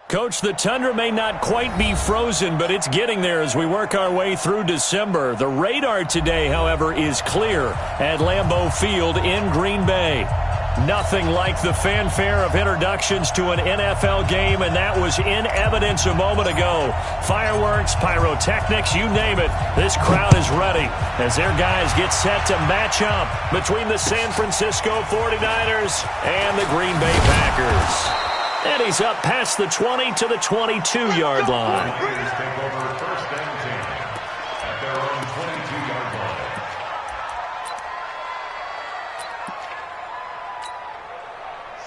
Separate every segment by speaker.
Speaker 1: Coach, the tundra may not quite be frozen, but it's getting there as we work our way through December. The radar today, however, is clear at Lambeau Field in Green Bay. Nothing like the fanfare of introductions to an NFL game, and that was in evidence a moment ago. Fireworks, pyrotechnics, you name it. This crowd is ready as their guys get set to match up between the San Francisco 49ers and the Green Bay Packers. And he's up past the 20 to the 22-yard line.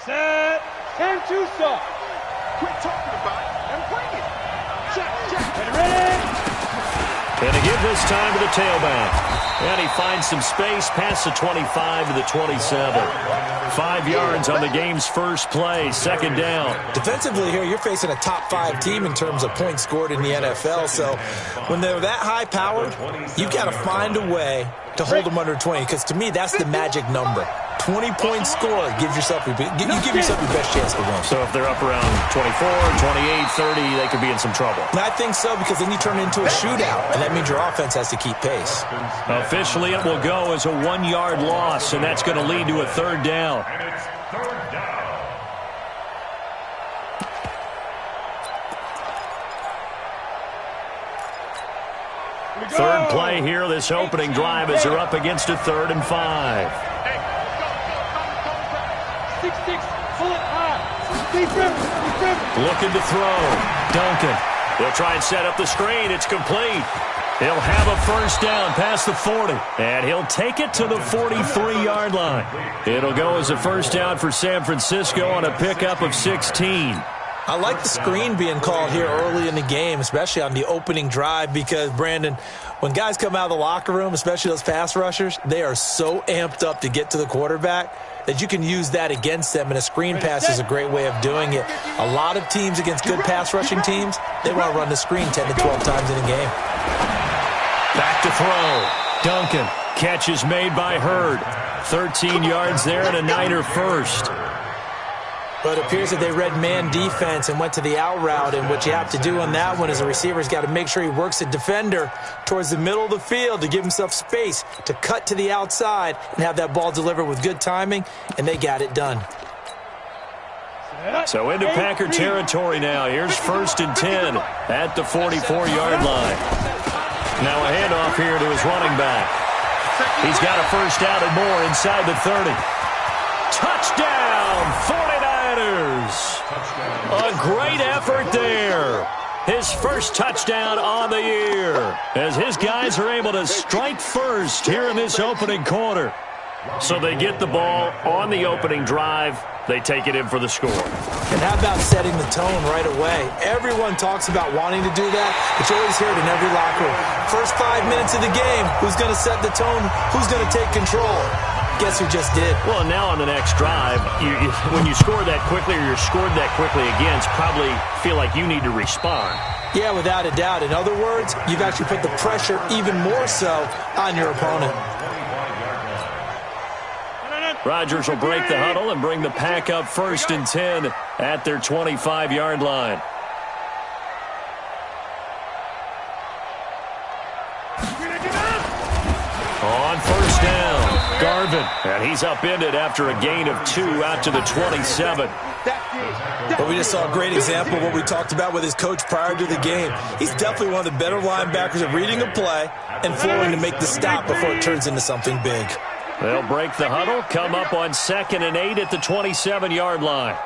Speaker 2: Set and two stop. Quit talking about it and bring it. Check. Ready.
Speaker 1: And to give this time to the tailback. And he finds some space past the 25 to the 27. 5 yards on the game's first play, second down.
Speaker 3: Defensively here, you're facing a top-5 team in terms of points scored in the NFL. So when they're that high-powered, you've got to find a way to hold them under 20. Because to me, that's the magic number. 20-point score gives yourself you give yourself your best chance to win.
Speaker 1: So if they're up around 24, 28, 30, they could be in some trouble.
Speaker 3: And I think so, because then you turn it into a shootout, and that means your offense has to keep pace.
Speaker 1: Officially, it will go as a 1-yard loss, and that's going to lead to a third down.
Speaker 2: And it's third down.
Speaker 1: Third play here, this opening drive, as they're up against a 3rd and 5.
Speaker 2: 6-6, pull it high. Defense.
Speaker 1: Looking to throw. Duncan. They'll try and set up the screen. It's complete. He'll have a first down past the 40. And he'll take it to the 43-yard line. It'll go as a first down for San Francisco on a pickup of 16.
Speaker 3: I like the screen being called here early in the game, especially on the opening drive, because, Brandon, when guys come out of the locker room, especially those pass rushers, they are so amped up to get to the quarterback that you can use that against them, and a screen pass is a great way of doing it. A lot of teams against good pass rushing teams, they want to run the screen 10 to 12 times in a game.
Speaker 1: Back to throw. Duncan. Catch is made by Hurd. 13 yards there and a Niner first.
Speaker 3: But it appears that they read man defense and went to the out route, and what you have to do on that one is a receiver's got to make sure he works a defender towards the middle of the field to give himself space to cut to the outside and have that ball delivered with good timing, and they got it done.
Speaker 1: So into Packer territory now. Here's 1st and 10 at the 44-yard line. Now a handoff here to his running back. He's got a first down and more inside the 30. Touchdown, 49ers! A great effort there. His first touchdown on the year as his guys are able to strike first here in this opening quarter. So they get the ball on the opening drive. They take it in for the score.
Speaker 3: And how about setting the tone right away? Everyone talks about wanting to do that, but you always hear it in every locker room. First 5 minutes of the game, who's going to set the tone? Who's going to take control? Guess who just did?
Speaker 1: Well, and now on the next drive, when you score that quickly or you're scored that quickly against, probably feel like you need to respond.
Speaker 3: Yeah, without a doubt. In other words, you've actually put the pressure even more so on your opponent.
Speaker 1: Rodgers will break the huddle and bring the Pack up 1st and 10 at their 25-yard line. On first down, Garvin. And he's upended after a gain of 2 out to the 27.
Speaker 3: But we just saw a great example of what we talked about with his coach prior to the game. He's definitely one of the better linebackers at reading a play and flowing to make the stop before it turns into something big.
Speaker 1: They'll break the huddle, come up on 2nd and 8 at the 27-yard line.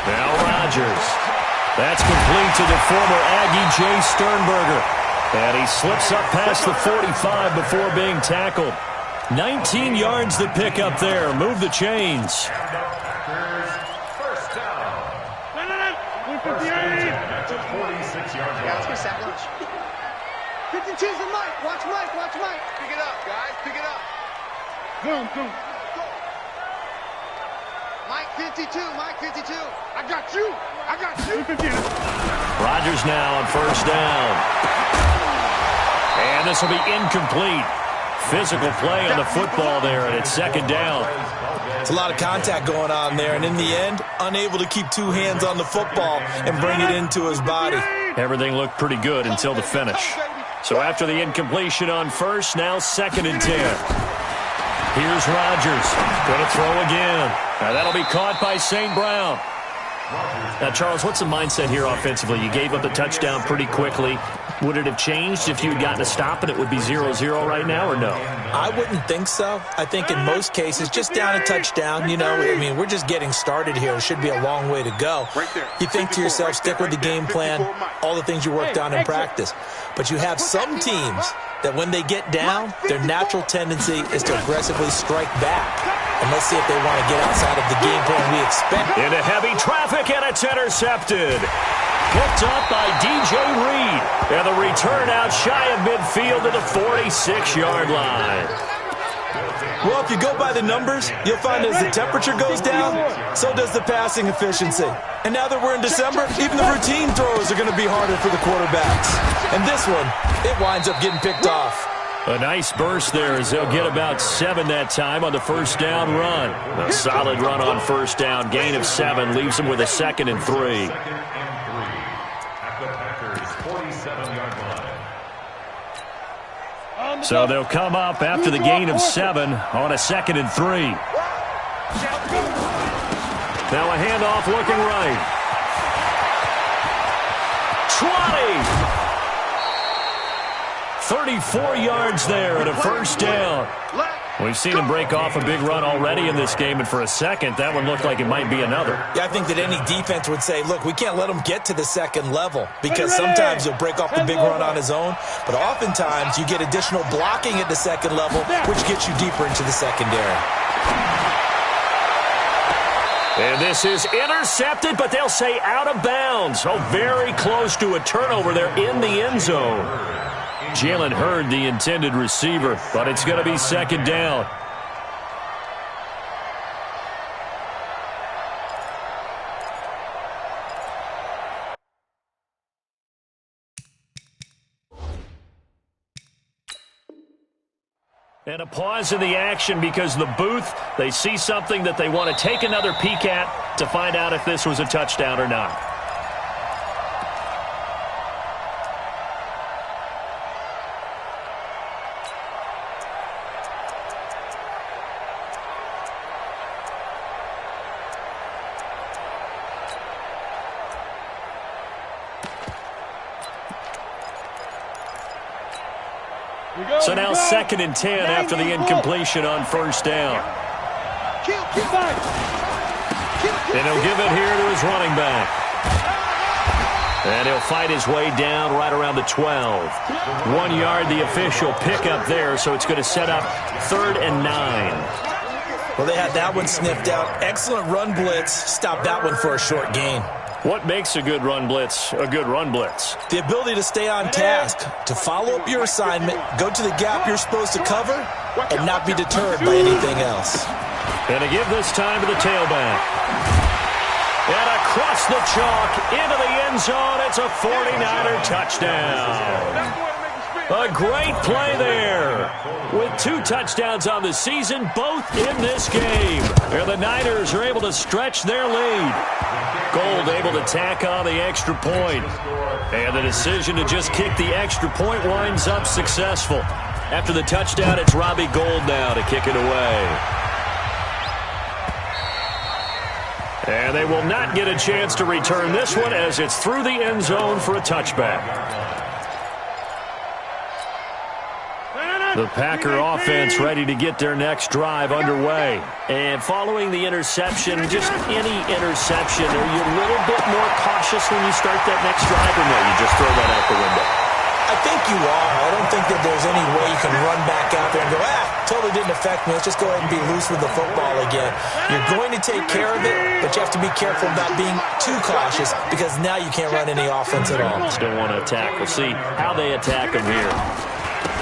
Speaker 1: Now Rodgers. That's complete to the former Aggie Jay Sternberger. And he slips up past the 45 before being tackled. 19 yards to pick up there. Move the chains.
Speaker 2: 52's the Mike. Watch Mike. Pick it up, guys. Pick it up. Go. Mike 52. I got you. 52.
Speaker 1: Rodgers now on first down. And this will be incomplete. Physical play on the football there, and it's second down.
Speaker 3: It's a lot of contact going on there, and in the end, unable to keep two hands on the football and bring it into his body.
Speaker 1: Everything looked pretty good until the finish. So after the incompletion on first, now 2nd and 10. Here's Rodgers. Going to throw again. Now that'll be caught by St. Brown. Now, Charles, what's the mindset here offensively? You gave up the touchdown pretty quickly. Would it have changed if you had gotten a stop and it would be 0-0 right now, or no?
Speaker 3: I wouldn't think so. I think in most cases, just down a touchdown, we're just getting started here. It should be a long way to go. You think to yourself, stick with the game plan, all the things you worked on in practice. But you have some teams that when they get down, their natural tendency is to aggressively strike back. And let's see if they want to get outside of the game plan we expect.
Speaker 1: Into heavy traffic, and it's intercepted. Picked up by DJ Reed. And the return out shy of midfield to the 46-yard line.
Speaker 3: Well, if you go by the numbers, you'll find as the temperature goes down, so does the passing efficiency. And now that we're in December, even the routine throws are going to be harder for the quarterbacks. And this one, it winds up getting picked off.
Speaker 1: A nice burst there as they'll get about 7 that time on the first down run. A solid run on first down. Gain of 7 leaves them with a 2nd and 3. So they'll come up after the gain of 7 on a 2nd and 3. Now a handoff looking right. 20! 34 yards there and a first down. We've seen him break off a big run already in this game, and for a second, that one looked like it might be another.
Speaker 3: Yeah, I think that any defense would say, look, we can't let him get to the second level, because sometimes he'll break off the big run on his own, but oftentimes you get additional blocking at the second level, which gets you deeper into the secondary.
Speaker 1: And this is intercepted, but they'll say out of bounds. Oh, very close to a turnover there in the end zone. Jalen Hurd, the intended receiver, but it's going to be 2nd down. And a pause in the action because the booth, they see something that they want to take another peek at to find out if this was a touchdown or not. So now 2nd and 10 after the incompletion on first down. And he'll give it here to his running back. And he'll fight his way down right around the 12. 1 yard, the official pickup there, so it's going to set up 3rd and 9.
Speaker 3: Well, they had that one sniffed out. Excellent run blitz. Stop that one for a short gain.
Speaker 1: What makes a good run blitz a good run blitz?
Speaker 3: The ability to stay on task, to follow up your assignment, go to the gap you're supposed to cover, and not be deterred by anything else.
Speaker 1: And to give this time to the tailback. And across the chalk into the end zone, it's a 49er touchdown. A great play there. With 2 touchdowns on the season, both in this game. And the Niners are able to stretch their lead. Gold able to tack on the extra point. And the decision to just kick the extra point winds up successful. After the touchdown, it's Robbie Gould now to kick it away. And they will not get a chance to return this one as it's through the end zone for a touchback. The Packer offense ready to get their next drive underway. And following the interception, just any interception, are you a little bit more cautious when you start that next drive, or no, you just throw that out the window?
Speaker 3: I think you are. I don't think that there's any way you can run back out there and go, totally didn't affect me. Let's just go ahead and be loose with the football again. You're going to take care of it, but you have to be careful about being too cautious because now you can't run any offense at all.
Speaker 1: Still want to attack. We'll see how they attack them here.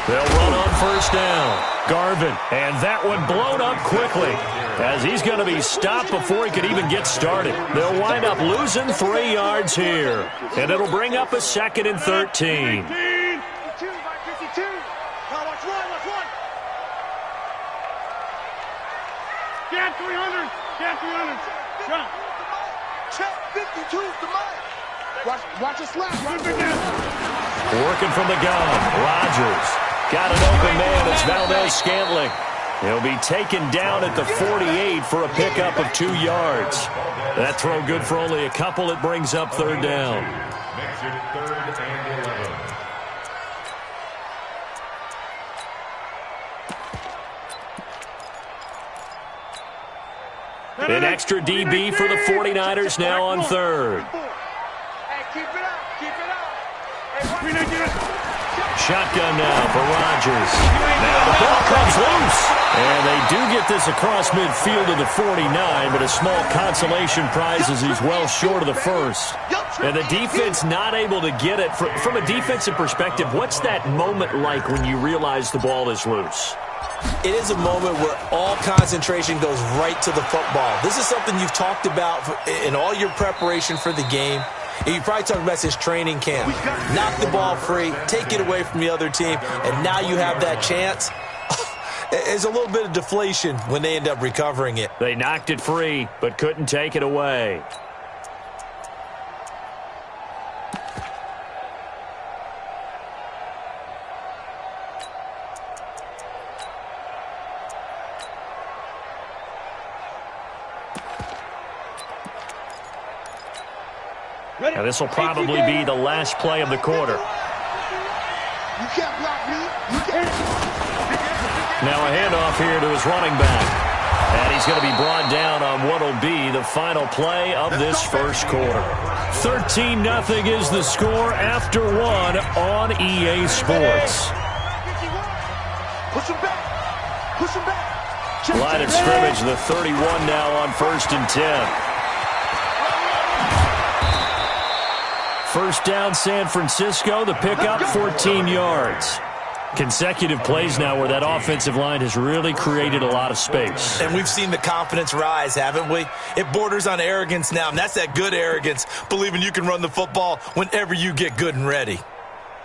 Speaker 1: They'll run on first down. Garvin, and that one blown up quickly as he's going to be stopped before he could even get started. They'll wind up losing 3 yards here, and it'll bring up a 2nd and 13.
Speaker 2: Watch it slap.
Speaker 1: Working from the gun. Rodgers got an open man. It's Valdez-Scantling. He'll be taken down at the 48 for a pickup of 2 yards. That throw good for only a couple. It brings up third down.
Speaker 4: Makes it 3rd and 11.
Speaker 1: An extra DB for the 49ers now on third.
Speaker 2: Hey, keep it up.
Speaker 1: Shotgun now for Rodgers. Now the ball comes loose. And they do get this across midfield to the 49, but a small consolation prize as he's well short of the first. And the defense not able to get it. From a defensive perspective, what's that moment like when you realize the ball is loose?
Speaker 3: It is a moment where all concentration goes right to the football. This is something you've talked about in all your preparation for the game. And you probably talked about this training camp. Knock the ball free, take it away from the other team, and now you have that chance. There's a little bit of deflation when they end up recovering it.
Speaker 1: They knocked it free, but couldn't take it away. Now this will probably be the last play of the quarter.
Speaker 2: You can't block me. You can't.
Speaker 1: Now a handoff here to his running back. And he's going to be brought down on what will be the final play of this first quarter. 13-0 is the score after one on EA Sports.
Speaker 2: Push him back. Push him back.
Speaker 1: Line of scrimmage, the 31 now on 1st and 10. First down, San Francisco. The pickup, 14 yards. Consecutive plays now where that offensive line has really created a lot of space.
Speaker 3: And we've seen the confidence rise, haven't we? It borders on arrogance now, and that's that good arrogance, believing you can run the football whenever you get good and ready.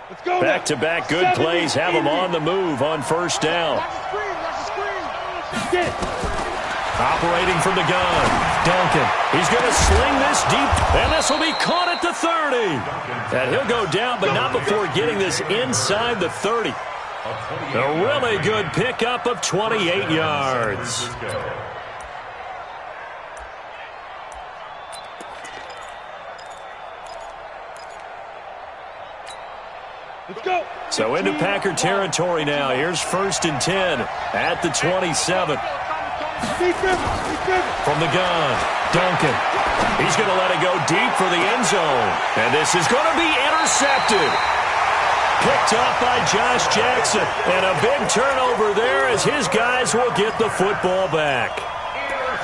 Speaker 2: Let's go.
Speaker 1: Back-to-back good plays have them on the move on first down.
Speaker 2: Watch the screen. Watch the screen. Get it.
Speaker 1: Operating from the gun, Duncan. He's going to sling this deep, and this will be caught at the 30. And he'll go down, but not before getting this inside the 30. A really good pickup of 28 yards.
Speaker 2: Let's go.
Speaker 1: So into Packer territory now. Here's 1st and 10 at the 27. From the gun, Duncan. He's going to let it go deep for the end zone. And this is going to be intercepted. Picked off by Josh Jackson. And a big turnover there as his guys will get the football back.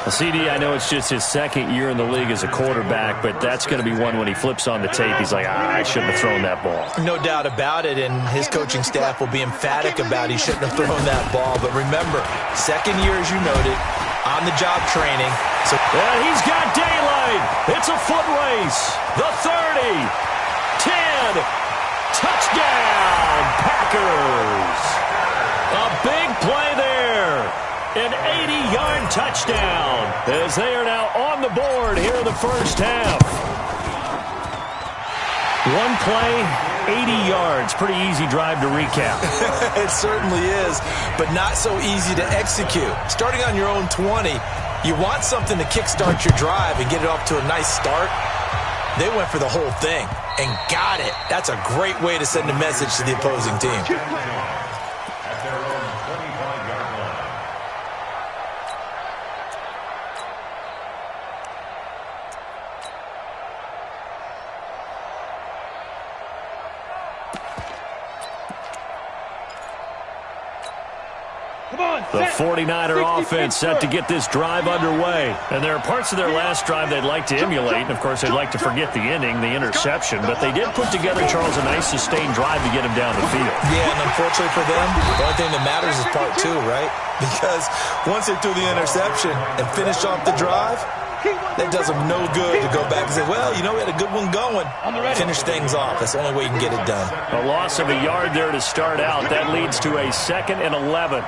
Speaker 1: Well, CD, I know it's just his second year in the league as a quarterback, but that's going to be one when he flips on the tape. He's like, I shouldn't have thrown that ball.
Speaker 3: No doubt about it, and his coaching staff will be emphatic about he shouldn't have thrown that ball. But remember, second year, as you noted, on-the-job training.
Speaker 1: And he's got daylight. It's a foot race. The 30, 10, touchdown, Packers. A big play there. An 80-yard touchdown as they are now on the board here in the first half. One play, 80 yards. Pretty easy drive to recap.
Speaker 3: It certainly is, but not so easy to execute. Starting on your own 20, you want something to kickstart your drive and get it off to a nice start. They went for the whole thing and got it. That's a great way to send a message to the opposing team.
Speaker 1: The 49er offense set to get this drive underway. And there are parts of their last drive they'd like to emulate. And, of course, they'd like to forget the inning, the interception. But they did put together, Charles, a nice sustained drive to get him down the field.
Speaker 3: Yeah, and unfortunately for them, the only thing that matters is part two, right? Because once they threw the interception and finished off the drive, that does them no good to go back and say, well, you know, we had a good one going. Finish things off. That's the only way you can get it done.
Speaker 1: A loss of a yard there to start out. That leads to a 2nd and 11.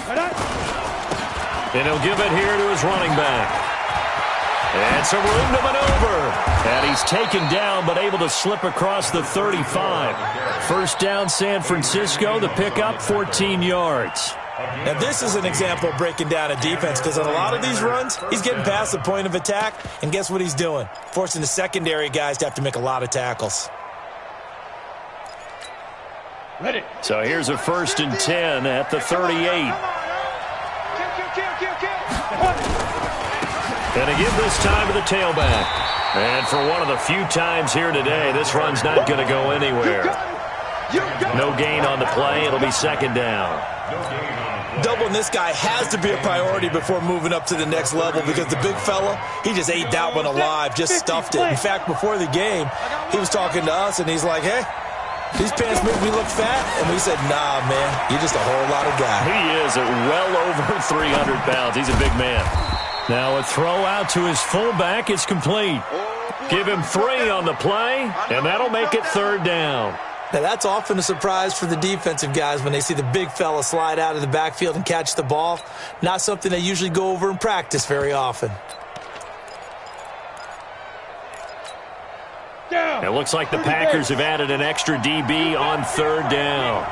Speaker 1: And he'll give it here to his running back. And some room to maneuver. And he's taken down, but able to slip across the 35. First down, San Francisco. The pickup, 14 yards.
Speaker 3: Now, this is an example of breaking down a defense, because on a lot of these runs, he's getting past the point of attack, and guess what he's doing? Forcing the secondary guys to have to make a lot of tackles.
Speaker 2: Ready.
Speaker 1: So here's a 1st and 10 at the 38. And a give this time to the tailback. And for one of the few times here today, this run's not going to go anywhere. No gain on the play. It'll be 2nd down.
Speaker 3: Doubling this guy has to be a priority before moving up to the next level, because the big fella, he just ate that one alive, just stuffed it. In fact, before the game, he was talking to us, and he's like, hey, these pants make me look fat. And we said, nah, man, you're just a whole lot of guy.
Speaker 1: He is at well over 300 pounds. He's a big man. Now a throw out to his fullback is complete. Give him 3 on the play, and that'll make it 3rd down.
Speaker 3: Now, that's often a surprise for the defensive guys when they see the big fella slide out of the backfield and catch the ball. Not something they usually go over in practice very often.
Speaker 1: It looks like the Packers have added an extra DB on 3rd down.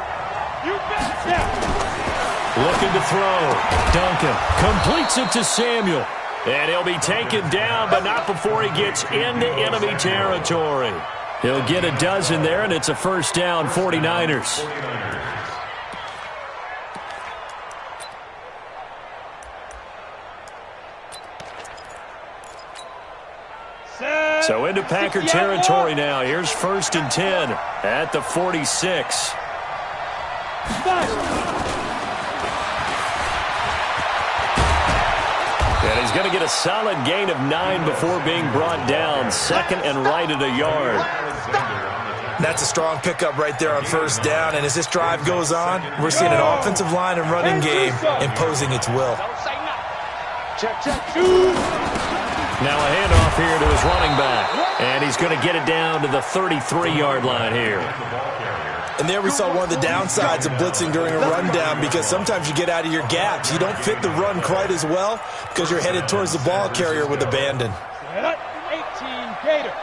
Speaker 1: Looking to throw. Duncan completes it to Samuel. And he'll be taken down, but not before he gets into enemy territory. He'll get a dozen there, and it's a 1st down, 49ers. So into Packer territory now. Here's 1st and 10 at the 46. And he's going to get a solid gain of 9 before being brought down. 2nd and right at a yard.
Speaker 3: That's a strong pickup right there on 1st down. And as this drive goes on, we're seeing an offensive line and running game imposing its will.
Speaker 1: Now a handoff here to his running back. And he's going to get it down to the 33-yard line here.
Speaker 3: And there we saw one of the downsides of blitzing during a rundown, because sometimes you get out of your gaps. You don't fit the run quite as well because you're headed towards the ball carrier with abandon.
Speaker 2: 18 Gator.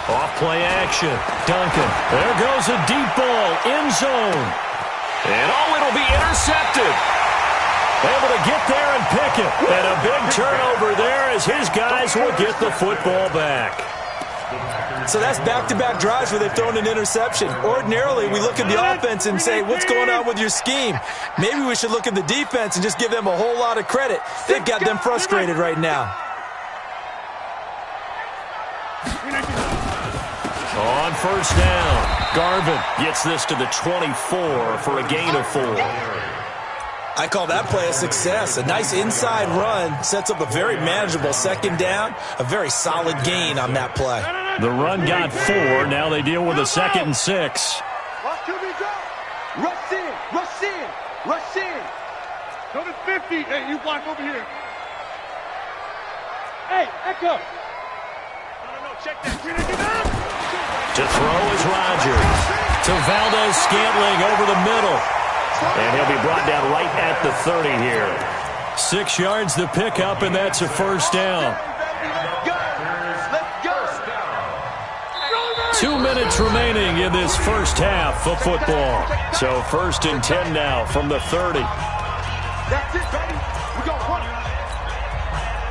Speaker 1: Off play action. Duncan. There goes a deep ball. End zone. And it'll be intercepted. Able to get there and pick it. And a big turnover there as his guys will get the football back.
Speaker 3: So that's back-to-back drives where they've thrown an interception. Ordinarily, we look at the offense and say, what's going on with your scheme? Maybe we should look at the defense and just give them a whole lot of credit. They've got them frustrated right now.
Speaker 1: On 1st down, Garvin gets this to the 24 for a gain of 4.
Speaker 3: I call that play a success. A nice inside run sets up a very manageable 2nd down, a very solid gain on that play.
Speaker 1: The run got 4. Now they deal with a 2nd and 6.
Speaker 2: Watch who we go. Rush in, rush in, rush in. Go to 50. Hey, you block over here. Hey, Echo. No, check that.
Speaker 1: To throw is Rodgers. To Valdez-Scantling over the middle. And he'll be brought down right at the 30 here. 6 yards the pickup, and that's a 1st down. 2 minutes remaining in this first half of football. So 1st and 10 now from the 30.
Speaker 2: That's it, baby. We got one.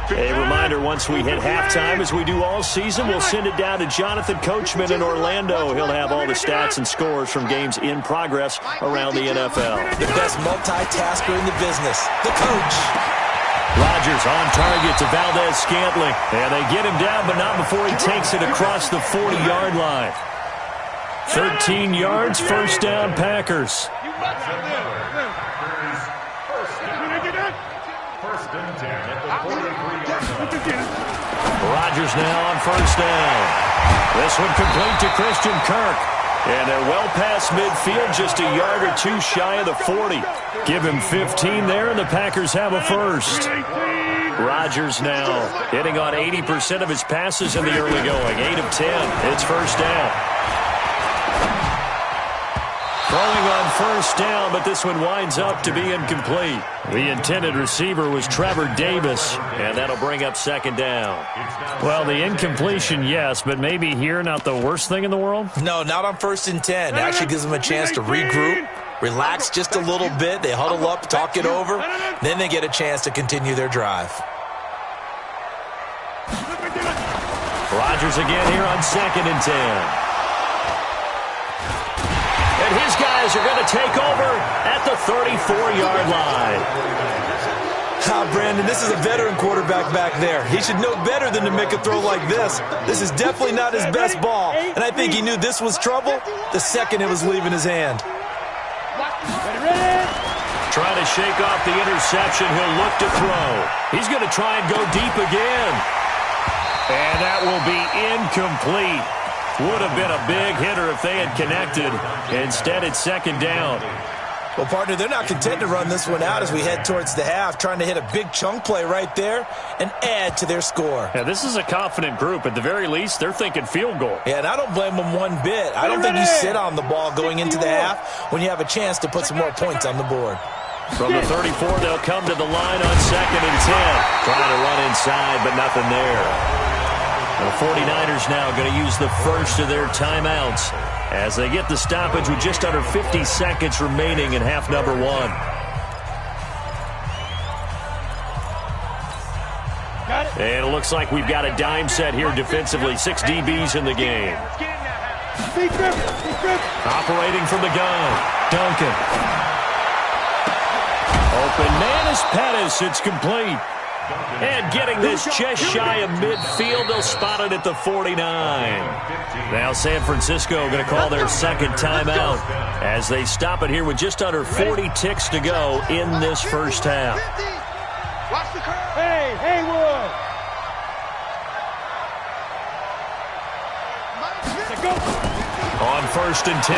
Speaker 1: A reminder, once we hit halftime, as we do all season, we'll send it down to Jonathan Coachman in Orlando. He'll have all the stats and scores from games in progress around the NFL.
Speaker 3: The best multitasker in the business, the coach.
Speaker 1: Rodgers on target to Valdez-Scantling. And they get him down, but not before he takes it across the 40-yard line. 13 yards, 1st down, Packers. Rodgers now on 1st down. This one complete to Christian Kirk. And they're well past midfield, just a yard or 2 shy of the 40. Give him 15 there, and the Packers have a 1st. Rodgers now hitting on 80% of his passes in the early going. 8 of 10. It's 1st down. Throwing on first down, but this one winds up to be incomplete. The intended receiver was Trevor Davis, and that'll bring up second down. Well, the incompletion, yes, but maybe here not the worst thing in the world?
Speaker 3: No, not on 1st and 10. It actually gives them a chance to regroup, relax just a little bit. They huddle up, talk it over, then they get a chance to continue their drive.
Speaker 1: Rodgers again here on 2nd and 10. And his guys are going to take over at the 34-yard line.
Speaker 3: Brandon, this is a veteran quarterback back there. He should know better than to make a throw like this. This is definitely not his best ball, and I think he knew this was trouble the second it was leaving his hand.
Speaker 1: Trying to shake off the interception. He'll look to throw. He's going to try and go deep again. And that will be incomplete. Would have been a big hitter if they had connected. Instead, it's 2nd down.
Speaker 3: Well, partner, they're not content to run this one out as we head towards the half, trying to hit a big chunk play right there and add to their score.
Speaker 1: Yeah, this is a confident group. At the very least, they're thinking field goal.
Speaker 3: Yeah, and I don't blame them one bit. I don't think you sit on the ball going into the half when you have a chance to put some more points on the board.
Speaker 1: From the 34, they'll come to the line on 2nd and 10. Trying to run inside, but nothing there. The 49ers now going to use the first of their timeouts as they get the stoppage with just under 50 seconds remaining in half number 1. And it looks like we've got a dime set here defensively. 6 DBs in the game. Operating from the gun. Duncan. Open man is Pettis. It's complete. And getting this just shy of midfield, they'll spot it at the 49. Now San Francisco going to call their second timeout as they stop it here with just under 40 ticks to go in this first half.
Speaker 2: Watch the curve. Hey, Haywood.
Speaker 1: On 1st and 10,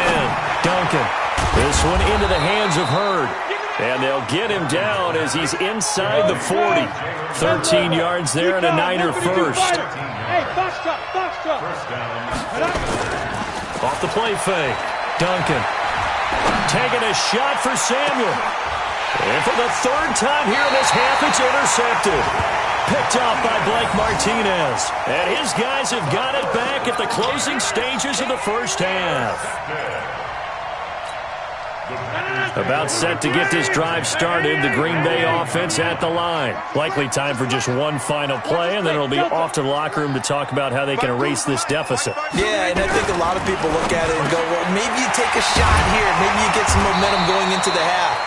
Speaker 1: Duncan. This one into the hands of Hurd. And they'll get him down as he's inside the 40. 13 yards there and a Niner first.
Speaker 2: Hey, box up.
Speaker 1: Off the play fake. Duncan. Taking a shot for Samuel. And for the 3rd time here in this half, it's intercepted. Picked off by Blake Martinez. And his guys have got it back at the closing stages of the first half. About set to get this drive started. The Green Bay offense at the line. Likely time for just one final play, and then it'll be off to the locker room to talk about how they can erase this deficit.
Speaker 3: Yeah, and I think a lot of people look at it and go, well, maybe you take a shot here. Maybe you get some momentum going into the half.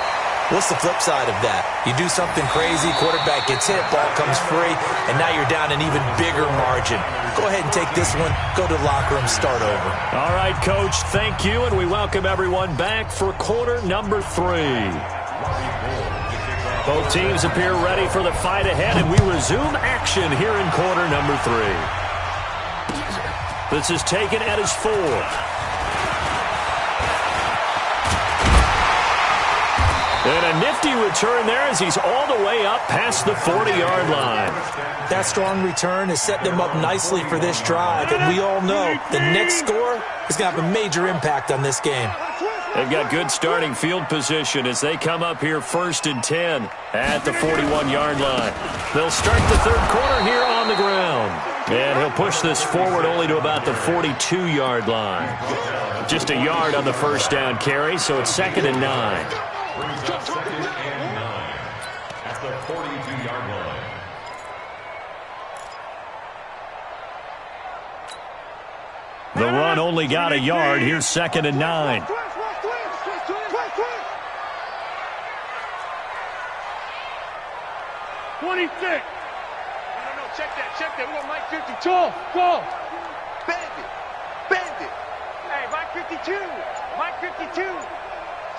Speaker 3: What's the flip side of that? You do something crazy, quarterback gets hit, ball comes free, and now you're down an even bigger margin. Go ahead and take this one, go to the locker room, start over.
Speaker 1: All right, Coach, thank you, and we welcome everyone back for quarter number 3. Both teams appear ready for the fight ahead, and we resume action here in quarter number 3. This is taken at his 4th. And a nifty return there as he's all the way up past the 40-yard line.
Speaker 3: That strong return has set them up nicely for this drive, and we all know the next score is going to have a major impact on this game.
Speaker 1: They've got good starting field position as they come up here 1st and 10 at the 41-yard line. They'll start the 3rd quarter here on the ground. And he'll push this forward only to about the 42-yard line. Just a yard on the first down carry, so it's 2nd and 9.
Speaker 4: At the 42-yard line.
Speaker 1: The run only got a yard. Here's 2nd and 9.
Speaker 2: 26. No, check that. We got Mike 52. Go. Bend it. Hey, Mike 52.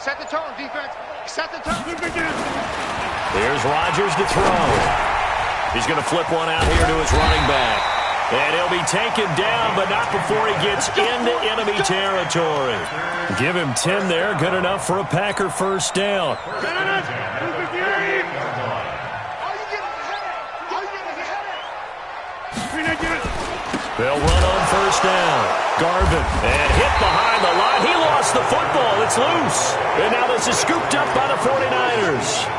Speaker 2: Set the tone, defense. Set the tone.
Speaker 1: Here's Rodgers to throw. He's going to flip one out here to his running back. And he'll be taken down, but not before he gets into enemy territory. Give him 10 there. Good enough for a Packer first down. They'll run on first down. Garvin, and hit behind the line. He lost the football. It's loose. And now this is scooped up by the 49ers.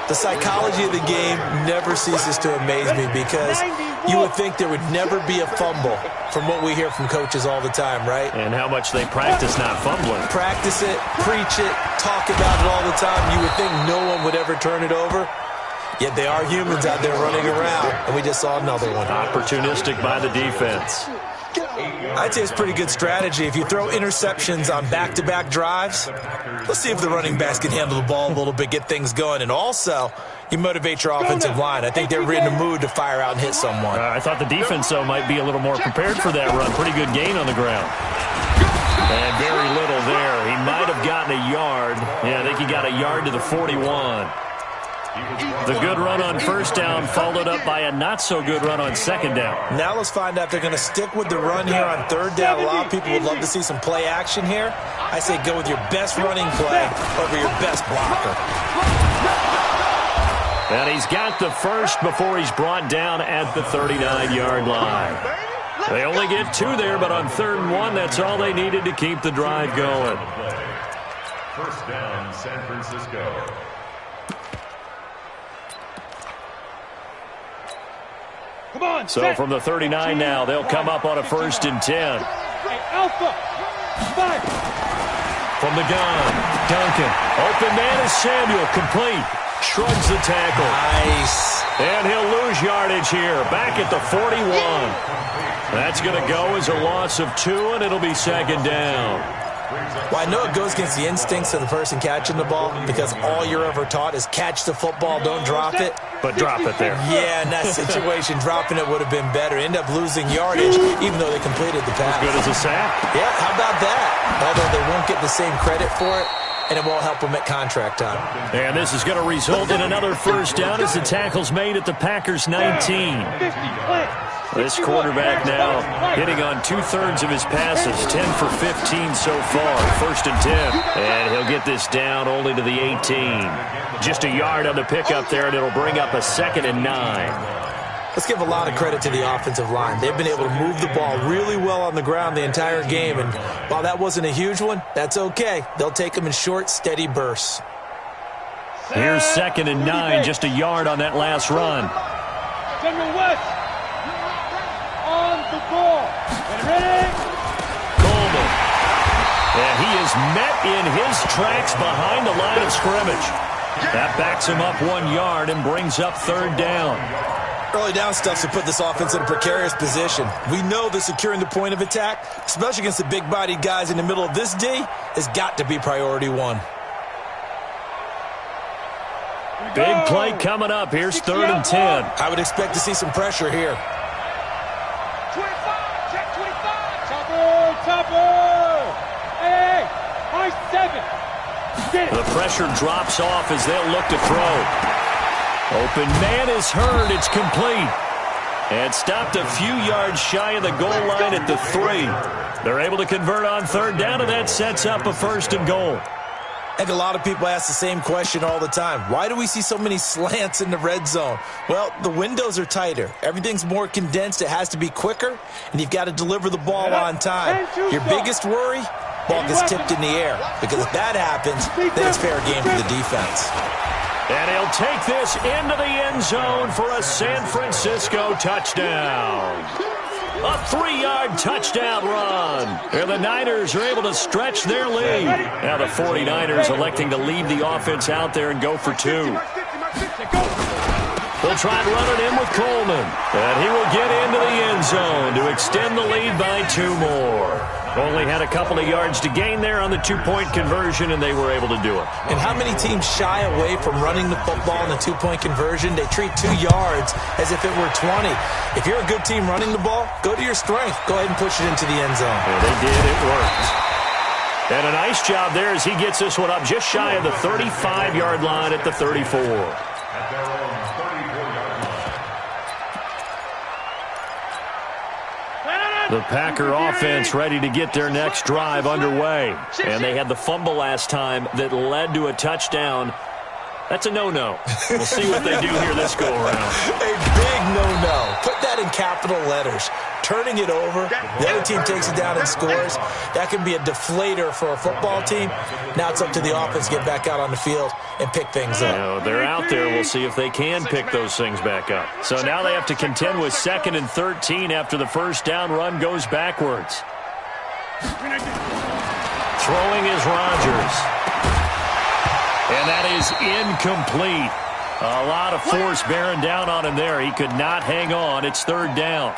Speaker 3: The psychology of the game never ceases to amaze me because you would think there would never be a fumble from what we hear from coaches all the time, right?
Speaker 1: And how much they practice not fumbling.
Speaker 3: Practice it, preach it, talk about it all the time. You would think no one would ever turn it over. Yet they are humans out there running around, and we just saw another one.
Speaker 1: Opportunistic by the defense.
Speaker 3: I'd say it's pretty good strategy. If you throw interceptions on back-to-back drives, let's see if the running backs can handle the ball a little bit, get things going. And also, you motivate your offensive line. I think they're in the mood to fire out and hit someone.
Speaker 1: I thought the defense, though, might be a little more prepared for that run. Pretty good gain on the ground. And very little there. He might have gotten a yard. Yeah, I think he got a yard to the 41. The good run on first down followed up by a not-so-good run on second down.
Speaker 3: Now let's find out if they're going to stick with the run here on third down. A lot of people would love to see some play action here. I say go with your best running play over your best blocker.
Speaker 1: And he's got the first before he's brought down at the 39-yard line. They only get 2 there, but on 3rd and 1, that's all they needed to keep the drive going.
Speaker 4: First down, San Francisco.
Speaker 1: So from the 39 now, they'll come up on a 1st and 10. From the gun, Duncan. Open man is Samuel, complete. Shrugs the tackle.
Speaker 3: Nice.
Speaker 1: And he'll lose yardage here, back at the 41. That's going to go as a loss of 2, and it'll be 2nd down.
Speaker 3: Well, I know it goes against the instincts of the person catching the ball because all you're ever taught is catch the football, don't drop it.
Speaker 1: But drop it there.
Speaker 3: Yeah, in that situation, dropping it would have been better. End up losing yardage, even though they completed the pass.
Speaker 1: As good as a sack.
Speaker 3: Yeah, how about that? Although they won't get the same credit for it, and it won't help them at contract time.
Speaker 1: And this is going to result in another first down as the tackle's made at the Packers' 19. This quarterback now hitting on 2/3 of his passes, 10 for 15 so far, 1st and 10. And he'll get this down only to the 18. Just a yard on the pickup there, and it'll bring up a 2nd and 9.
Speaker 3: Let's give a lot of credit to the offensive line. They've been able to move the ball really well on the ground the entire game, and while that wasn't a huge one, that's okay. They'll take them in short, steady bursts.
Speaker 1: Here's 2nd and 9, just a yard on that last run.
Speaker 2: General West on the ball. Ready?
Speaker 1: Coleman. And he is met in his tracks behind the line of scrimmage. That backs him up 1 yard and brings up 3rd down.
Speaker 3: Early down stuff to put this offense in a precarious position. We know that securing the point of attack, especially against the big-bodied guys in the middle of this D, has got to be priority 1.
Speaker 1: Big play coming up. Here's 3rd and 10.
Speaker 3: I would expect to see some pressure here.
Speaker 2: 25, check 25. Topper. Hey, high 7. Get it.
Speaker 1: The pressure drops off as they'll look to throw. Open man is heard. It's complete. And stopped a few yards shy of the goal line at the 3. They're able to convert on 3rd down, and that sets up a 1st and goal.
Speaker 3: I think a lot of people ask the same question all the time. Why do we see so many slants in the red zone? Well, the windows are tighter. Everything's more condensed. It has to be quicker, and you've got to deliver the ball on time. Your biggest worry? Ball gets tipped in the air. Because if that happens, then it's fair game for the defense.
Speaker 1: And he'll take this into the end zone for a San Francisco touchdown. A 3-yard touchdown run. And the Niners are able to stretch their lead. Now the 49ers electing to leave the offense out there and go for 2. They'll try and run it in with Coleman. And he will get into the end zone to extend the lead by 2 more. Only had a couple of yards to gain there on the 2-point conversion, and they were able to do it.
Speaker 3: And how many teams shy away from running the football in the 2-point conversion? They treat 2 yards as if it were 20. If you're a good team running the ball, go to your strength. Go ahead and push it into the end zone.
Speaker 1: Yeah, they did. It worked. And a nice job there as he gets this one up just shy of the 35-yard line at the 34. The Packer offense ready to get their next drive underway. And they had the fumble last time that led to a touchdown. That's a no-no. We'll see what they do here this go-around.
Speaker 3: A big no-no. Put that in capital letters. turning it over, the other team takes it down and scores. That can be a deflator for a football team. Now it's up to the offense to get back out on the field and pick things up.
Speaker 1: They're out there. We'll see if they can pick those things back up. So now they have to contend with 2nd and 13 after the first down run goes backwards. Throwing is Rodgers. And that is incomplete. A lot of force bearing down on him there. He could not hang on. It's 3rd down.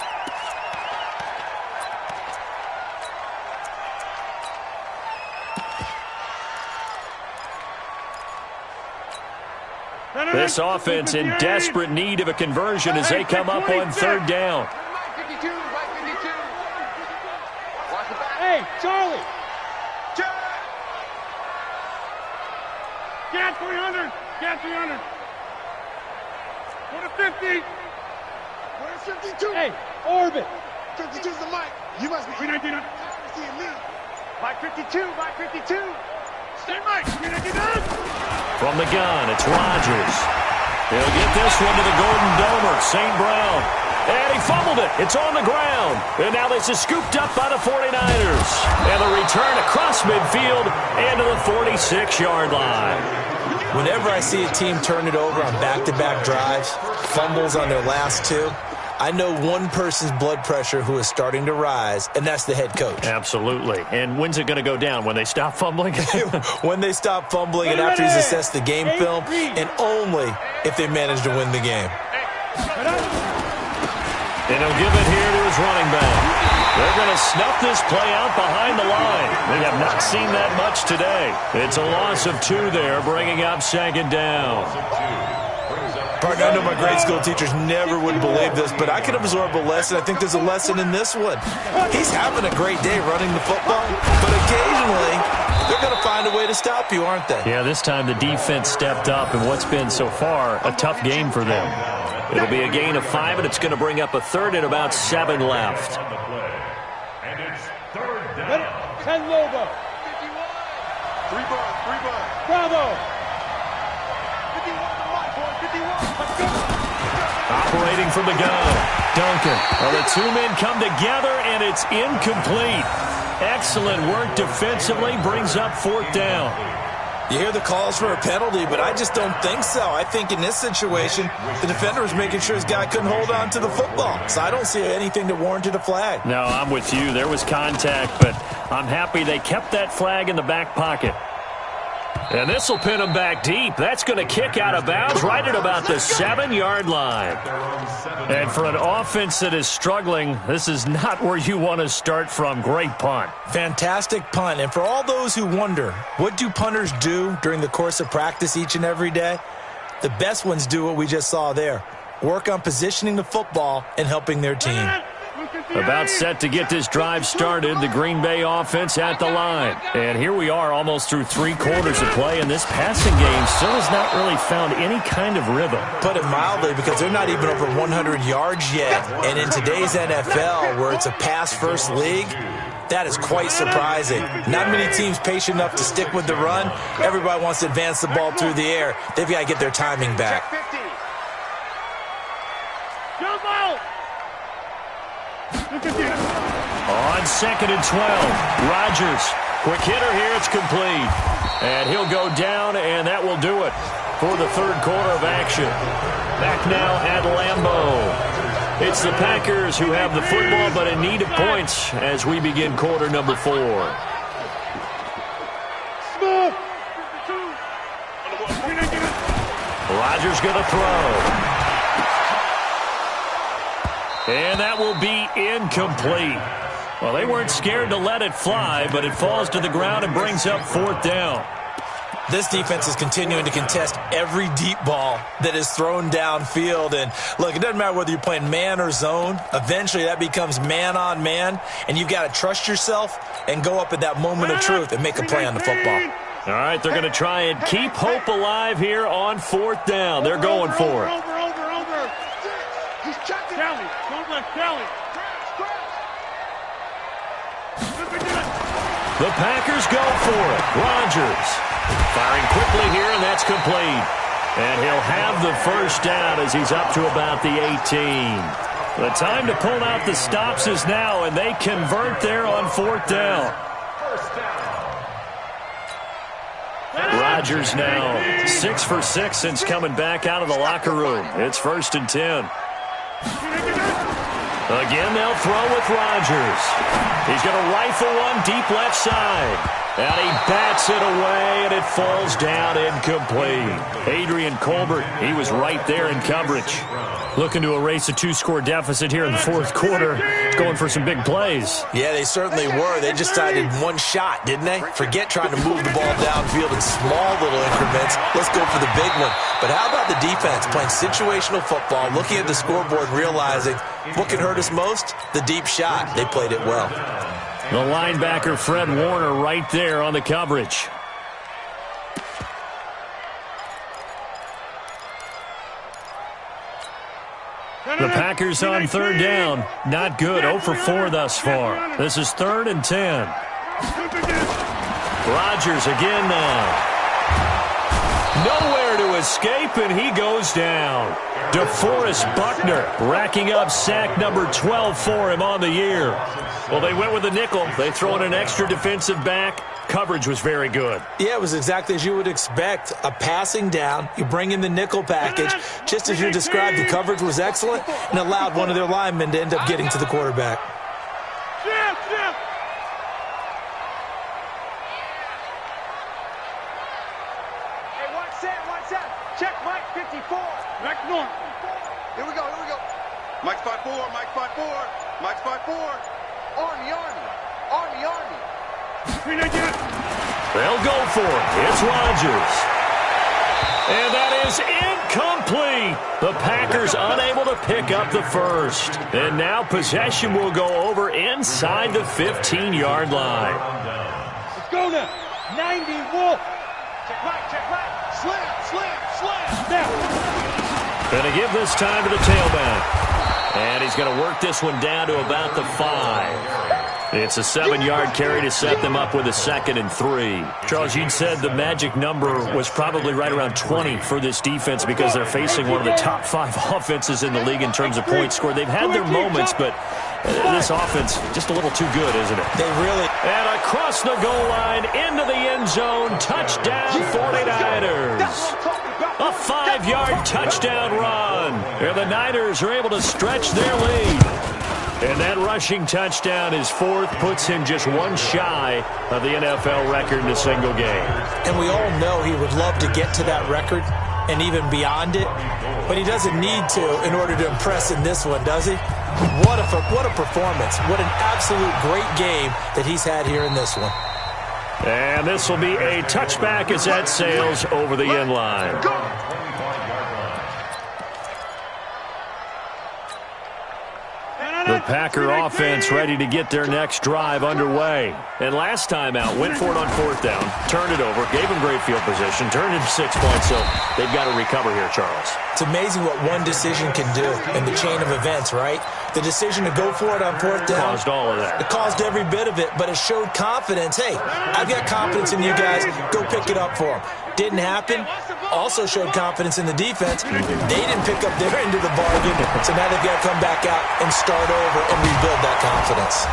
Speaker 1: This offense in desperate need of a conversion as they come up on 3rd down.
Speaker 2: Hey, Charlie! Get 300! Get 300! Go to 50! Where's 52? Hey, Orbit! 52's the mic. You must be 319. Seeing me. Mike 52, Mike 52. Stay Mike. 319.
Speaker 1: From the gun, it's Rodgers. He'll get this one to the Golden Domer, St. Brown. And he fumbled it. It's on the ground. And now this is scooped up by the 49ers. And the return across midfield and to the 46-yard line.
Speaker 3: Whenever I see a team turn it over on back-to-back drives, fumbles on their last two, I know one person's blood pressure who is starting to rise, and that's the head coach.
Speaker 1: Absolutely. And when's it going to go down? When they stop fumbling?
Speaker 3: When they stop fumbling and after he's assessed the game film, and only if they manage to win the game.
Speaker 1: And he'll give it here to his running back. They're going to snuff this play out behind the line. We have not seen that much today. It's a loss of 2 there, bringing up 2nd down.
Speaker 3: Partner, I know my grade school teachers never would believe this, but I can absorb a lesson. I think there's a lesson in this one. He's having a great day running the football, but occasionally they're going to find a way to stop you, aren't they?
Speaker 1: Yeah, this time the defense stepped up in what's been so far a tough game for them. It'll be a gain of 5, and it's going to bring up a 3rd and about 7 left.
Speaker 4: And it's 3rd down.
Speaker 2: 10 Lobo. 3 ball. Bravo. 51.
Speaker 1: Operating from the gun, Duncan. Well, the 2 men come together, and it's incomplete. Excellent work defensively, brings up 4th down.
Speaker 3: You hear the calls for a penalty, but I just don't think so. I think in this situation, the defender was making sure his guy couldn't hold on to the football. So I don't see anything that warranted a flag.
Speaker 1: No, I'm with you. There was contact, but I'm happy they kept that flag in the back pocket. And this will pin him back deep. That's going to kick out of bounds right at about the 7-yard line. And for an offense that is struggling, this is not where you want to start from. Great punt.
Speaker 3: Fantastic punt. And for all those who wonder, what do punters do during the course of practice each and every day? The best ones do what we just saw there. Work on positioning the football and helping their team.
Speaker 1: About set to get this drive started, the Green Bay offense at the line. And here we are almost through 3 quarters of play, and this passing game still has not really found any kind of rhythm.
Speaker 3: Put it mildly, because they're not even over 100 yards yet. And in today's NFL, where it's a pass-first league, that is quite surprising. Not many teams patient enough to stick with the run. Everybody wants to advance the ball through the air. They've got to get their timing back.
Speaker 2: Jump out!
Speaker 1: On 2nd and 12, Rodgers. Quick hitter here, it's complete. And he'll go down, and that will do it for the 3rd quarter of action. Back now at Lambeau. It's the Packers who have the football, but in need of points as we begin quarter number 4. Rodgers going to throw. And that will be incomplete. Well, they weren't scared to let it fly, but it falls to the ground and brings up 4th down.
Speaker 3: This defense is continuing to contest every deep ball that is thrown downfield. And look, it doesn't matter whether you're playing man or zone. Eventually that becomes man on man, and you've got to trust yourself and go up at that moment of truth and make a play on the football.
Speaker 1: All right, they're going to try and keep hope alive here on 4th down. They're going for it.
Speaker 2: Over. He's checking. Kelly, don't let Kelly.
Speaker 1: The Packers go for it. Rodgers firing quickly here, and that's complete. And he'll have the first down as he's up to about the 18. The time to pull out the stops is now, and they convert there on 4th down. Rodgers now 6 for 6 since coming back out of the locker room. It's 1st and 10. Again, they'll throw with Rodgers. He's going to rifle one deep left side. And he bats it away, and it falls down incomplete. Adrian Colbert, he was right there in coverage. Looking to erase a 2-score deficit here in the 4th quarter. Going for some big plays.
Speaker 3: Yeah, they certainly were. They just decided one shot, didn't they? Forget trying to move the ball downfield in small little increments. Let's go for the big one. But how about the defense playing situational football, looking at the scoreboard, realizing what can hurt us most? The deep shot. They played it well.
Speaker 1: The linebacker, Fred Warner, right there on the coverage. The Packers on 3rd down. Not good. 0 for 4 thus far. This is 3rd and 10. Rodgers again now. Nowhere to escape, and he goes down. DeForest Buckner racking up sack number 12 for him on the year. Well, they went with a nickel. They throw in an extra defensive back. Coverage was very good.
Speaker 3: Yeah, it was exactly as you would expect. A passing down. You bring in the nickel package. Just as you described, the coverage was excellent and allowed one of their linemen to end up getting to the quarterback.
Speaker 2: Hey, watch that. Check Mike 54. Back north. Here we go. Mike's 5-4, Mike's 5-4, Mike's 5-4. Army.
Speaker 1: They'll go for it. It's Rodgers. And that is incomplete. The Packers unable to pick up the first. And now possession will go over inside the 15-yard line.
Speaker 2: Let's go now. 90 Wolf. Check right. Slam. Now.
Speaker 1: Going to give this time to the tailback. And he's going to work this one down to about the 5. It's a 7-yard carry to set them up with a 2nd and 3. Charles, you'd said the magic number was probably right around 20 for this defense because they're facing one of the top 5 offenses in the league in terms of points scored. They've had their moments, but this offense just a little too good, isn't it?
Speaker 3: They really...
Speaker 1: And across the goal line, into the end zone, touchdown 49ers. A 5-yard touchdown run. And the Niners are able to stretch their lead. And that rushing touchdown is 4th, puts him just one shy of the NFL record in a single game.
Speaker 3: And we all know he would love to get to that record and even beyond it, but he doesn't need to in order to impress in this one, does he? What a performance. What an absolute great game that he's had here in this one.
Speaker 1: And this will be a touchback as that sails over the end line. The Packer offense ready to get their next drive underway. And last time out, went for it on 4th down, turned it over, gave them great field position, turned it 6 points, so they've got to recover here, Charles.
Speaker 3: It's amazing what one decision can do in the chain of events, right? The decision to go for it on 4th down.
Speaker 1: Caused all of that.
Speaker 3: It caused every bit of it, but it showed confidence. Hey, I've got confidence in you guys. Go pick it up for them. Didn't happen. Also showed confidence in the defense. They didn't pick up their end of the bargain, so now they've got to come back out and start over and rebuild that confidence.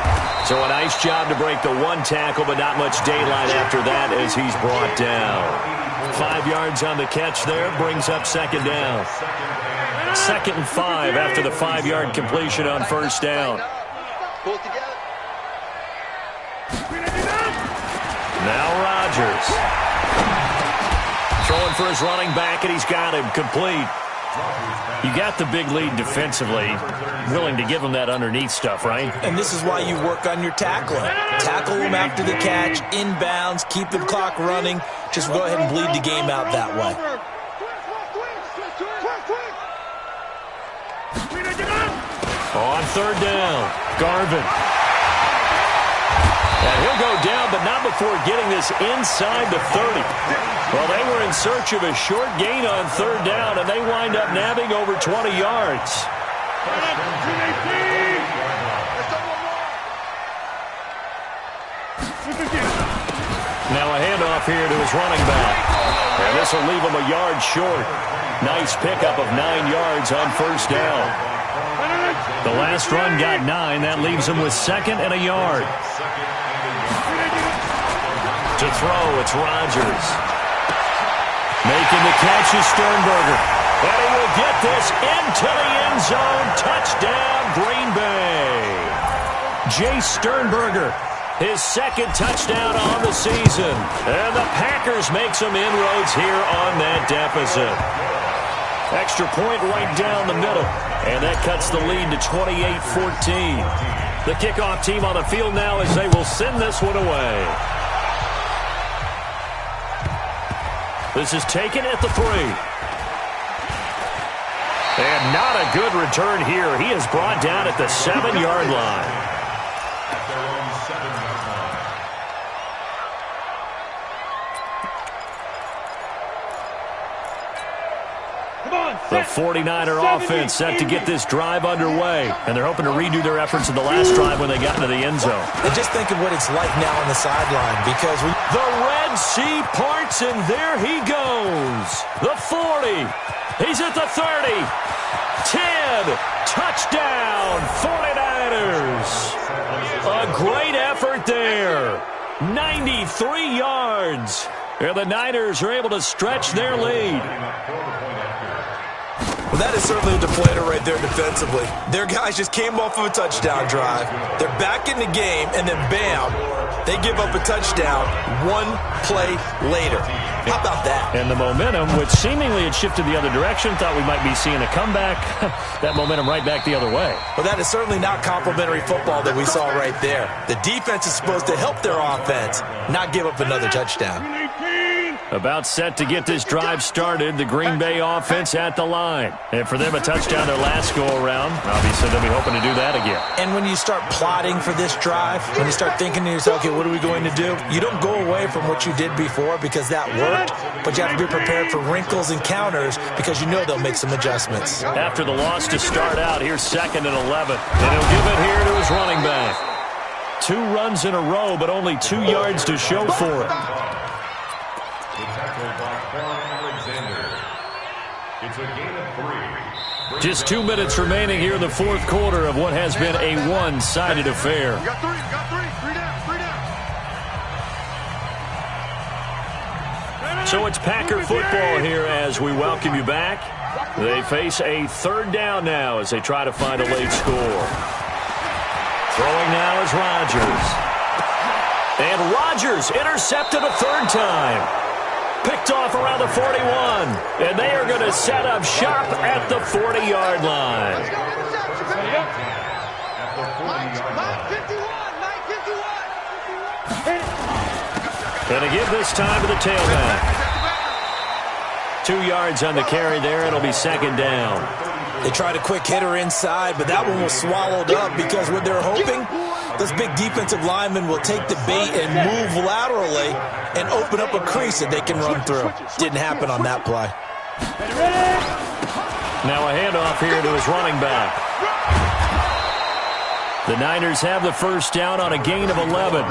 Speaker 1: So a nice job to break the one tackle, but not much daylight after that as he's brought down. 5 yards on the catch there, brings up 2nd down. 2nd and 5 after the 5-yard completion on 1st down.
Speaker 2: Pull it together.
Speaker 1: Now Rodgers. Throwing for his running back, and he's got him complete. You got the big lead defensively, willing to give him that underneath stuff, right?
Speaker 3: And this is why you work on your tackling. Tackle him after the catch, inbounds, keep the clock running. Just go ahead and bleed the game out that way.
Speaker 1: On 3rd down, Garvin. And he'll go down, but not before getting this inside the 30. Well, they were in search of a short gain on 3rd down, and they wind up nabbing over 20 yards. Now a handoff here to his running back. And this will leave him a yard short. Nice pickup of 9 yards on 1st down. The last run got 9. That leaves him with 2nd and a yard. To throw, it's Rodgers. Making the catch is Sternberger. And he will get this into the end zone. Touchdown, Green Bay. Jace Sternberger, his 2nd touchdown on the season. And the Packers make some inroads here on that deficit. Extra point right down the middle. And that cuts the lead to 28-14. The kickoff team on the field now as they will send this one away. This is taken at the 3. And not a good return here. He is brought down at the 7-yard line. The 49er offense set to get this drive underway. And they're hoping to redo their efforts in the last drive when they got into the end zone.
Speaker 3: And just think of what it's like now on the sideline, because
Speaker 1: the Red Sea parts, and there he goes. The 40. He's at the 30. 10. Touchdown, 49ers. A great effort there. 93 yards. And the Niners are able to stretch their lead.
Speaker 3: Well, that is certainly a deflator right there defensively. Their guys just came off of a touchdown drive. They're back in the game, and then bam, they give up a touchdown 1 play later. How about that?
Speaker 1: And the momentum, which seemingly had shifted the other direction, thought we might be seeing a comeback. That momentum right back the other way.
Speaker 3: Well, that is certainly not complimentary football that we saw right there. The defense is supposed to help their offense, not give up another touchdown.
Speaker 1: About set to get this drive started, the Green Bay offense at the line. And for them, a touchdown their last go-around. Obviously, they'll be hoping to do that again.
Speaker 3: And when you start plotting for this drive, when you start thinking to yourself, okay, what are we going to do? You don't go away from what you did before because that worked, but you have to be prepared for wrinkles and counters because you know they'll make some adjustments.
Speaker 1: After the loss to start out, here's 2nd and 11. And he'll give it here to his running back. 2 runs in a row, but only 2 yards to show for it.
Speaker 4: It's a gain of 3.
Speaker 1: Just 2 minutes remaining here in the 4th quarter of what has been a one-sided affair.
Speaker 2: You got 3, you got 3. 3 down, 3 down.
Speaker 1: So it's Packer football here as we welcome you back. They face a 3rd down now as they try to find a late score. Throwing now is Rodgers. And Rodgers intercepted a 3rd time. Picked off around the 41. And they are going to set up shop at the 40-yard line. And again this time to the tailback. 2 yards on the carry there. It'll be 2nd down.
Speaker 3: They tried a quick hitter inside, but that one was swallowed up because what they're hoping, those big defensive linemen will take the bait and move laterally and open up a crease that they can run through. Didn't happen on that play.
Speaker 1: Now a handoff here to his running back. The Niners have the 1st down on a gain of 11.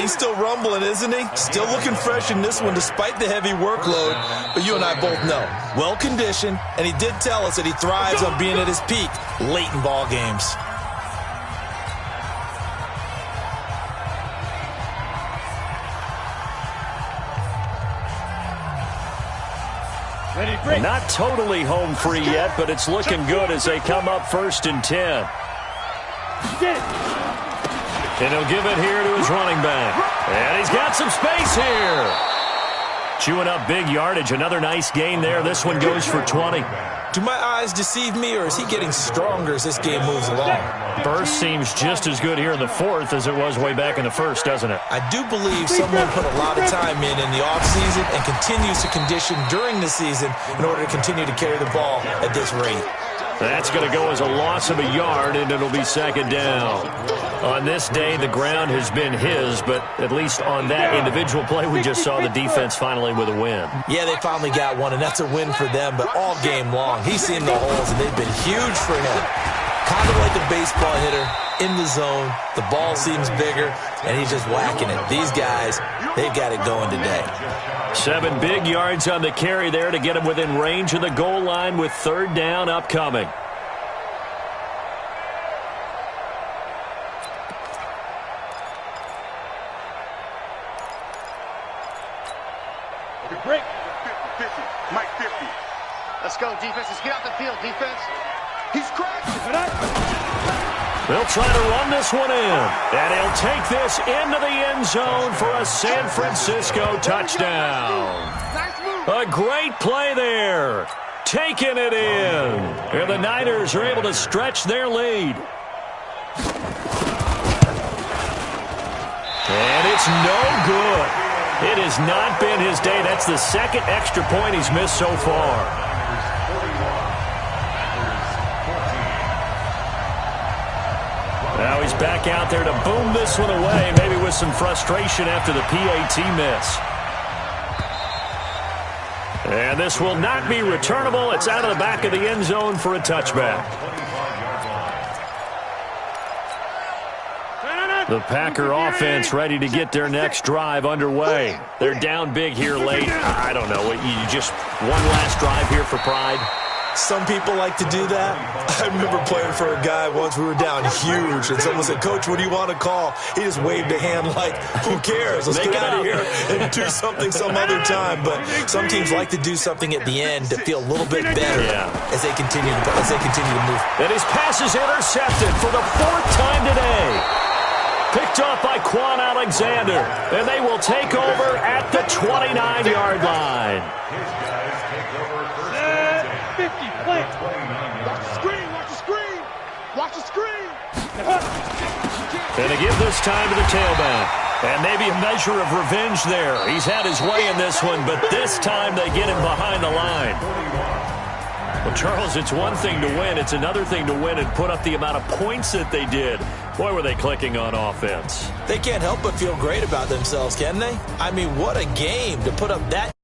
Speaker 3: He's still rumbling, isn't he? Still looking fresh in this one despite the heavy workload. But you and I both know, well-conditioned, and he did tell us that he thrives on being at his peak late in ball games.
Speaker 1: Not totally home free yet, but it's looking good as they come up 1st and 10. And he'll give it here to his running back. And he's got some space here. Chewing up big yardage. Another nice gain there. This one goes for 20.
Speaker 3: Do my eyes deceive me, or is he getting stronger as this game moves along?
Speaker 1: Burst seems just as good here in the 4th as it was way back in the 1st, doesn't it?
Speaker 3: I do believe someone put a lot of time in the offseason and continues to condition during the season in order to continue to carry the ball at this rate.
Speaker 1: That's going to go as a loss of a yard, and it'll be 2nd down. On this day, the ground has been his, but at least on that individual play, we just saw the defense finally with a win.
Speaker 3: Yeah, they finally got one, and that's a win for them, but all game long, he's seen the holes, and they've been huge for him. Kind of like a baseball hitter in the zone. The ball seems bigger, and he's just whacking it. These guys, they've got it going today.
Speaker 1: 7 big yards on the carry there to get him within range of the goal line with 3rd down upcoming.
Speaker 2: Break. 50. Mike 50.
Speaker 5: Let's go, defense. Let's get out the field, defense.
Speaker 2: He's crashing.
Speaker 1: They'll try to run this one in. And he'll take this into the end zone for a San Francisco touchdown. A great play there. Taking it in. And the Niners are able to stretch their lead. And it's no good. It has not been his day. That's the second extra point he's missed so far. Now he's back out there to boom this one away, maybe with some frustration after the PAT miss. And this will not be returnable. It's out of the back of the end zone for a touchback. The Packer offense ready to get their next drive underway. They're down big here late. I don't know. You just one last drive here for pride?
Speaker 3: Some people like to do that. I remember playing for a guy once. We were down huge, and someone said, "Coach, what do you want to call?" He just waved a hand like, "Who cares? Let's get out of here and do something some other time." But some teams like to do something at the end to feel a little bit better as they continue to move.
Speaker 1: And his pass is intercepted for the fourth time today. Picked off by Quan Alexander, and they will take over at the 29-yard line.
Speaker 2: 50, play. Watch the screen, watch the screen. Watch the screen.
Speaker 1: And they give this time to the tailback. And maybe a measure of revenge there. He's had his way in this one, but this time they get him behind the line. Well, Charles, it's one thing to win. It's another thing to win and put up the amount of points that they did. Boy, were they clicking on offense.
Speaker 3: They can't help but feel great about themselves, can they? I mean, what a game to put up that